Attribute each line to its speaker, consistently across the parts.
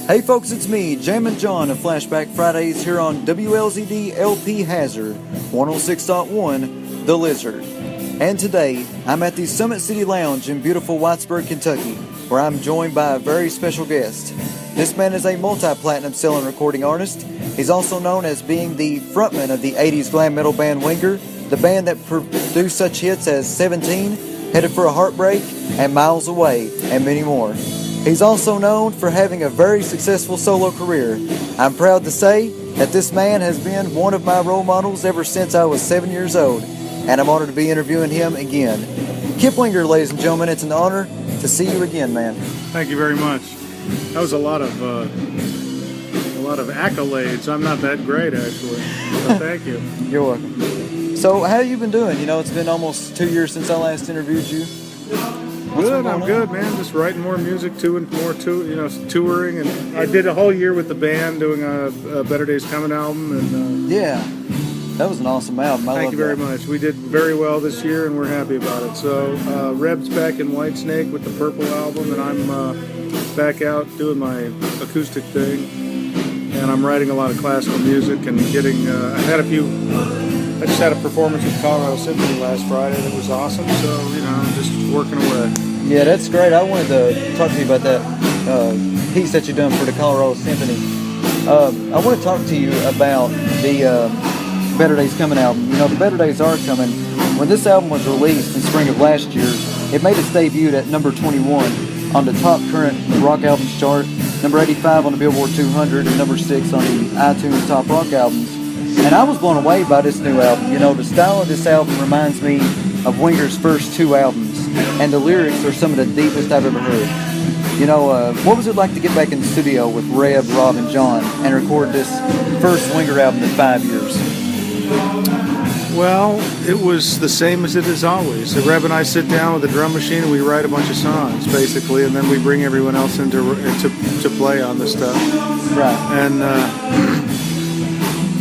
Speaker 1: Hey folks, it's me, Jammin' John of Flashback Fridays here on WLZD LP Hazard 106.1 The Lizard. And today, I'm at the Summit City Lounge in beautiful Whitesburg, Kentucky, where I'm joined by a very special guest. This man is a multi-platinum selling recording artist. He's also known as being the frontman of the 80s glam metal band Winger, the band that produced such hits as 17, Headed for a Heartbreak, and Miles Away, and many more. He's also known for having a very successful solo career. I'm proud to say that this man has been one of my role models ever since I was 7 years old, and I'm honored to be interviewing him again. Kip Winger, ladies and gentlemen, it's an honor to see you again, man.
Speaker 2: Thank you very much. That was a lot of accolades. I'm not that great, actually. So thank you.
Speaker 1: You're welcome. So, how you been doing? You know, it's been almost 2 years since I last interviewed you.
Speaker 2: Good, I'm good, man. Just writing more music, touring, and I did a whole year with the band doing a Better Days Coming album, and
Speaker 1: yeah, that was an awesome album.
Speaker 2: Thank you very much. We did very well this year, and we're happy about it. So Reb's back in Whitesnake with the Purple album, and I'm back out doing my acoustic thing, and I'm writing a lot of classical music and getting. I just had a performance with Colorado Symphony last Friday that was awesome. So just working away.
Speaker 1: Yeah, that's great. I wanted to talk to you about that piece that you've done for the Colorado Symphony. I want to talk to you about the Better Days Coming album. You know, the Better Days are coming. When this album was released in spring of last year, it made its debut at number 21 on the top current rock albums chart, number 85 on the Billboard 200, and number 6 on the iTunes Top Rock Albums. And I was blown away by this new album. You know, the style of this album reminds me of Winger's first two albums, and the lyrics are some of the deepest I've ever heard. You know, what was it like to get back in the studio with Reb, Rob, and John and record this first Winger album in 5 years?
Speaker 2: Well, it was the same as it is always. So Reb and I sit down with a drum machine and we write a bunch of songs, basically, and then we bring everyone else in to play on the stuff.
Speaker 1: Right.
Speaker 2: And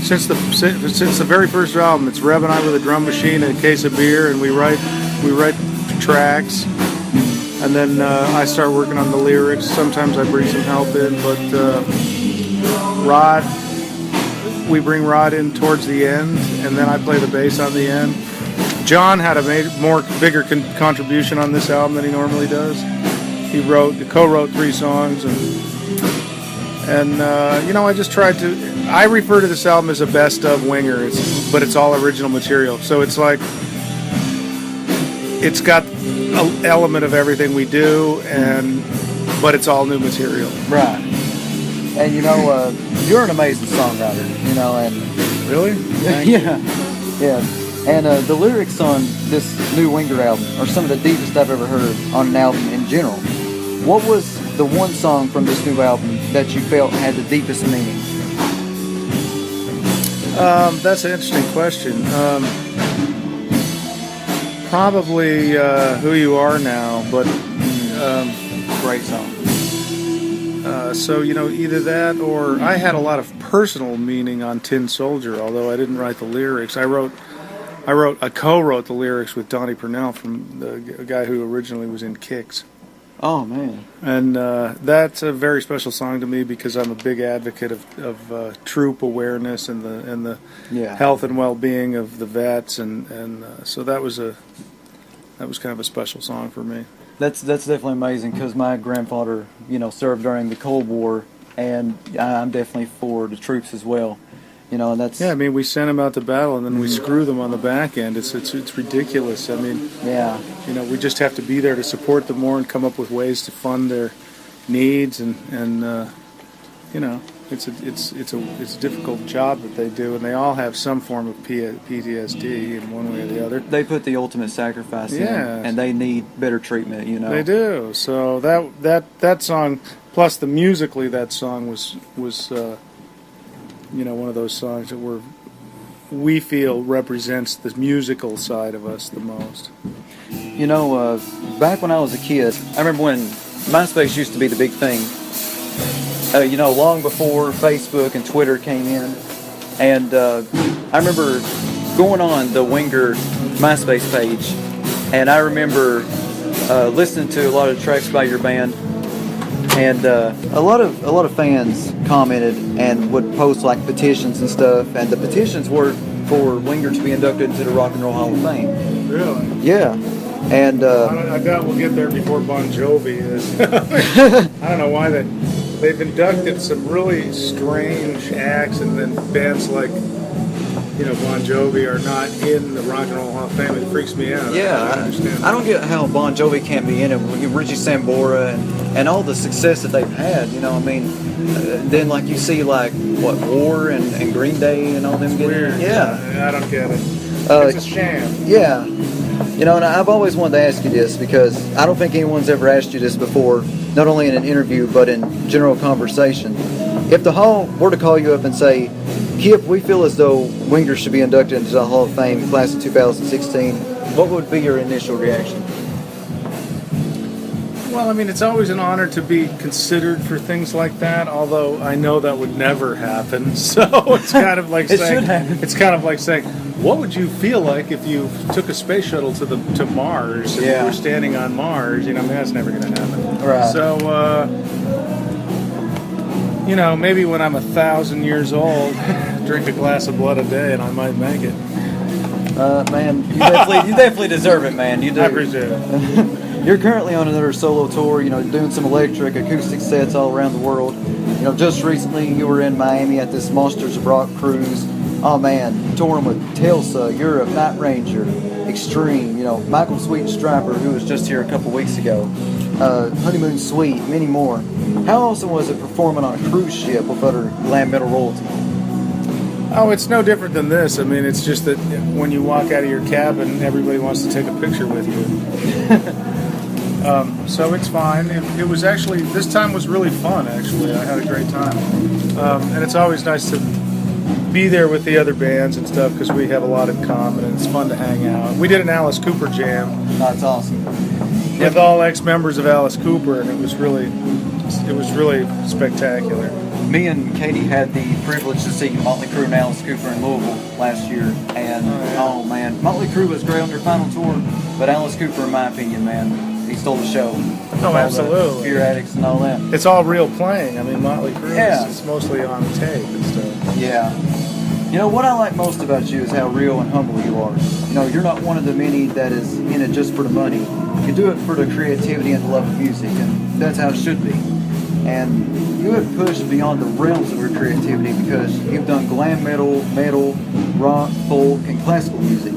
Speaker 2: since the very first album, it's Reb and I with a drum machine and a case of beer, and we write tracks, and then I start working on the lyrics. Sometimes I bring some help in, but we bring Rod in towards the end, and then I play the bass on the end. John had a bigger contribution on this album than he normally does. He co-wrote 3 songs, and I just tried to. I refer to this album as a best of Winger, but it's all original material. So it's like it's got an element of everything we do, but it's all new material.
Speaker 1: Right. And you're an amazing songwriter. And
Speaker 2: really,
Speaker 1: yeah. And the lyrics on this new Winger album are some of the deepest I've ever heard on an album in general. What was the one song from this new album that you felt had the deepest meaning?
Speaker 2: That's an interesting question. Probably Who You Are Now, but
Speaker 1: Great song.
Speaker 2: So either that or I had a lot of personal meaning on Tin Soldier, although I didn't write the lyrics. I co-wrote the lyrics with Donnie Purnell, from the guy who originally was in Kicks.
Speaker 1: Oh man!
Speaker 2: And that's a very special song to me because I'm a big advocate of troop awareness and the health and well-being of the vets, and so that was kind of a special song for me.
Speaker 1: That's definitely amazing because my grandfather, served during the Cold War, and I'm definitely for the troops as well. And that's
Speaker 2: we send them out to battle and then we screw them on the back end. It's ridiculous. We just have to be there to support them more and come up with ways to fund their needs, and it's a difficult job that they do, and they all have some form of PTSD in one way or the other.
Speaker 1: They put the ultimate sacrifice in, and they need better treatment.
Speaker 2: They do. So that song, plus the musically, that song was. One of those songs that we feel represents the musical side of us the most.
Speaker 1: Back when I was a kid, I remember when MySpace used to be the big thing. Long before Facebook and Twitter came in. And I remember going on the Winger MySpace page, and I remember listening to a lot of tracks by your band. And a lot of fans commented and would post like petitions and stuff, and the petitions were for Winger to be inducted into the Rock and Roll Hall of Fame.
Speaker 2: Really?
Speaker 1: Yeah. And
Speaker 2: I doubt we'll get there before Bon Jovi is. I don't know why they've inducted some really strange acts, and then bands like Bon Jovi are not in the Rock and Roll Hall of Fame. It freaks me out.
Speaker 1: Yeah,
Speaker 2: I don't understand.
Speaker 1: I don't get how Bon Jovi can't be in it. Richie Sambora and all the success that they've had. Then like you see like what War and Green Day and all them
Speaker 2: It's
Speaker 1: getting
Speaker 2: weird.
Speaker 1: in. Yeah,
Speaker 2: I don't get it. It's a sham.
Speaker 1: Yeah. And I've always wanted to ask you this because I don't think anyone's ever asked you this before, not only in an interview but in general conversation. If the Hall were to call you up and say, Kip, we feel as though Winger should be inducted into the Hall of Fame class of 2016, what would be your initial reaction?
Speaker 2: Well, I mean, it's always an honor to be considered for things like that, although I know that would never happen. So it's kind of like saying, what would you feel like if you took a space shuttle to Mars and you were standing on Mars? That's never going to happen.
Speaker 1: Right.
Speaker 2: So, maybe when I'm 1,000 years old, drink a glass of blood a day and I might make it.
Speaker 1: Man, you definitely deserve it, man. You do.
Speaker 2: I appreciate it.
Speaker 1: You're currently on another solo tour, doing some electric acoustic sets all around the world. Just recently you were in Miami at this Monsters of Rock cruise. Oh man, touring with Telsa, Europe, Night Ranger, Extreme, Michael Sweet Striper, who was just here a couple weeks ago, Honeymoon Suite, many more. How awesome was it performing on a cruise ship with other glam metal royalty?
Speaker 2: Oh, it's no different than this. I mean, it's just that when you walk out of your cabin, everybody wants to take a picture with you. So it's fine. It was actually, this time was really fun, actually. I had a great time. And it's always nice to be there with the other bands and stuff because we have a lot in common and it's fun to hang out. We did an Alice Cooper jam.
Speaker 1: That's awesome.
Speaker 2: With all ex-members of Alice Cooper, and it was really spectacular.
Speaker 1: Me and Katie had the privilege to see Motley Crue and Alice Cooper in Louisville last year, and oh man, Motley Crue was great on their final tour, but Alice Cooper, in my opinion, man, he stole the show.
Speaker 2: Oh, absolutely.
Speaker 1: Fear Addicts and all that.
Speaker 2: It's all real playing. I mean, Motley Crue is mostly on tape and stuff.
Speaker 1: Yeah. What I like most about you is how real and humble you are. You're not one of the many that is in it just for the money. You do it for the creativity and the love of music, and that's how it should be. And you have pushed beyond the realms of your creativity because you've done glam metal, rock, folk, and classical music.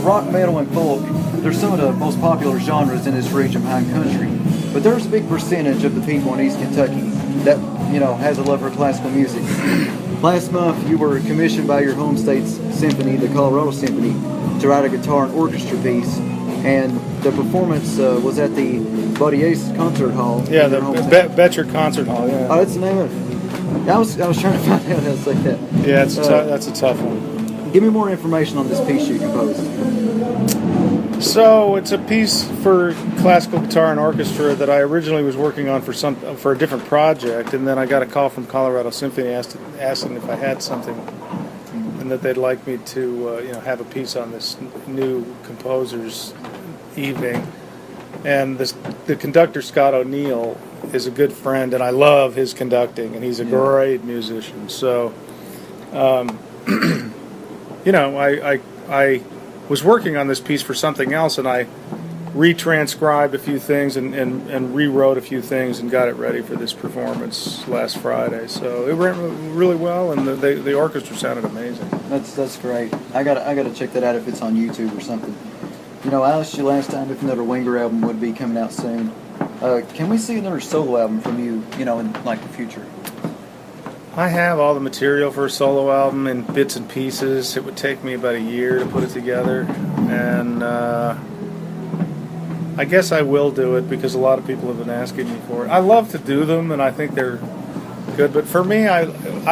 Speaker 1: Rock, metal, and folk, they're some of the most popular genres in this region behind country. But there's a big percentage of the people in East Kentucky that, has a love for classical music. Last month, you were commissioned by your home state's symphony, the Colorado Symphony, to write a guitar and orchestra piece. And the performance was at the Buddy Ace Concert Hall.
Speaker 2: Yeah, the Betcher Concert Hall, yeah.
Speaker 1: Oh, that's the name of it. I was trying to find out how to say that.
Speaker 2: Yeah, that's a tough one.
Speaker 1: Give me more information on this piece you composed.
Speaker 2: So it's a piece for classical guitar and orchestra that I originally was working on for a different project, and then I got a call from Colorado Symphony asking if I had something, and that they'd like me to have a piece on this new composer's evening. And the conductor, Scott O'Neill, is a good friend, and I love his conducting, and he's a great musician. So, I was working on this piece for something else, and I retranscribed a few things and rewrote a few things and got it ready for this performance last Friday. So it went really well, and the orchestra sounded amazing.
Speaker 1: That's great. I gotta check that out if it's on YouTube or something. I asked you last time if another Winger album would be coming out soon. Can we see another solo album from you, in like the future?
Speaker 2: I have all the material for a solo album in bits and pieces. It would take me about a year to put it together, and I guess I will do it because a lot of people have been asking me for it. I love to do them, and I think they're good. But for me, I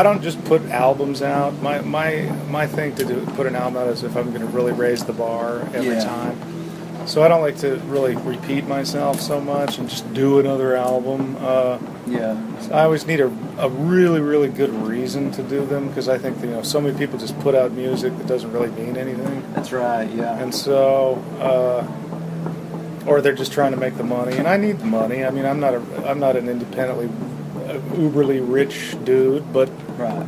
Speaker 2: don't just put albums out. My thing to do put an album out is if I'm going to really raise the bar every time. So I don't like to really repeat myself so much and just do another album. So I always need a really, really good reason to do them because I think so many people just put out music that doesn't really mean anything.
Speaker 1: That's right. Yeah.
Speaker 2: And so or they're just trying to make the money. And I need the money. I mean, I'm not an independently uberly rich dude, but
Speaker 1: Right.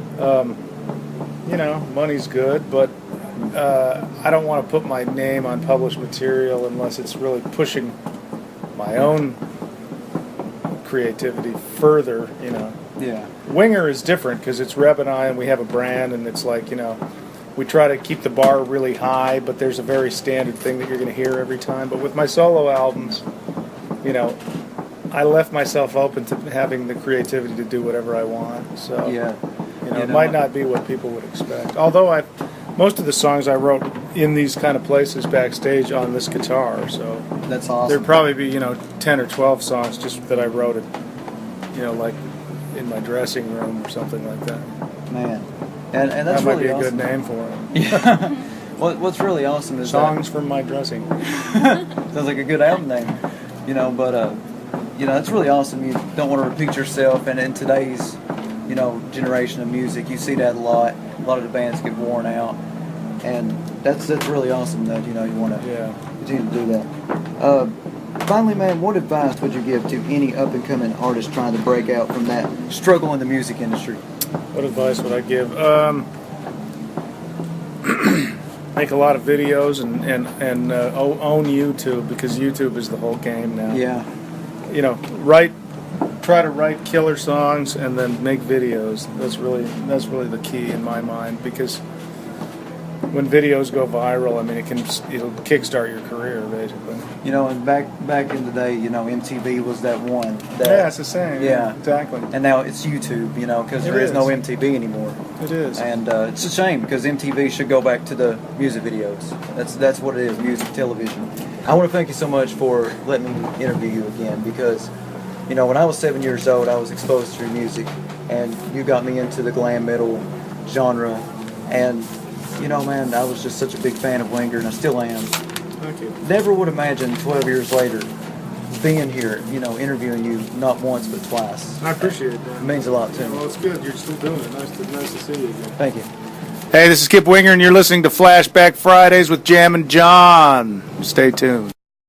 Speaker 2: you know, money's good, but I don't want to put my name on published material unless it's really pushing my own creativity further, you know.
Speaker 1: Yeah.
Speaker 2: Winger is different because it's Reb and I, and we have a brand, and it's like, you know, we try to keep the bar really high, but there's a very standard thing that you're going to hear every time. But with my solo albums, you know, I left myself open to having the creativity to do whatever I want. So,
Speaker 1: Yeah.
Speaker 2: you know, it might not be what people would expect. Although most of the songs I wrote in these kind of places backstage on this guitar. So
Speaker 1: That's awesome.
Speaker 2: there'd probably be, you know, 10 or 12 songs just that I wrote it, you know, like in my dressing room or something like that.
Speaker 1: Man. And that's
Speaker 2: that might
Speaker 1: really
Speaker 2: be a
Speaker 1: awesome.
Speaker 2: good name for it.
Speaker 1: Yeah. What's really awesome is
Speaker 2: Songs from my dressing room.
Speaker 1: sounds like a good album name, you know. But you know, that's really awesome. You don't want to repeat yourself, and in today's, you know, generation of music, you see that a lot. A lot of the bands get worn out, and that's really awesome that, you know, you want to continue to do that. Finally, man, what advice would you give to any up and coming artist trying to break out from that struggle in the music industry?
Speaker 2: What advice would I give? Make a lot of videos and own YouTube, because YouTube is the whole game now.
Speaker 1: Yeah.
Speaker 2: You know, try to write killer songs and then make videos. That's really the key in my mind, because when videos go viral, I mean, it'll kickstart your career basically.
Speaker 1: You know, and back in the day, you know, MTV was that one.
Speaker 2: Yeah, it's the same.
Speaker 1: Yeah,
Speaker 2: exactly.
Speaker 1: And now it's YouTube, you know, because there is no MTV anymore.
Speaker 2: It is.
Speaker 1: And it's a shame, because MTV should go back to the music videos. That's what it is, music television. I want to thank you so much for letting me interview you again, because, you know, when I was 7 years old, I was exposed to your music, and you got me into the glam metal genre, and, you know, man, I was just such a big fan of Winger, and I still am.
Speaker 2: Thank you.
Speaker 1: Never would imagine 12 years later being here, you know, interviewing you not once but twice.
Speaker 2: I appreciate that.
Speaker 1: It means a lot to me.
Speaker 2: Well, it's good. You're still doing it. Nice to see you again.
Speaker 1: Thank you.
Speaker 2: Hey, this is Kip Winger, and you're listening to Flashback Fridays with Jam and John. Stay tuned.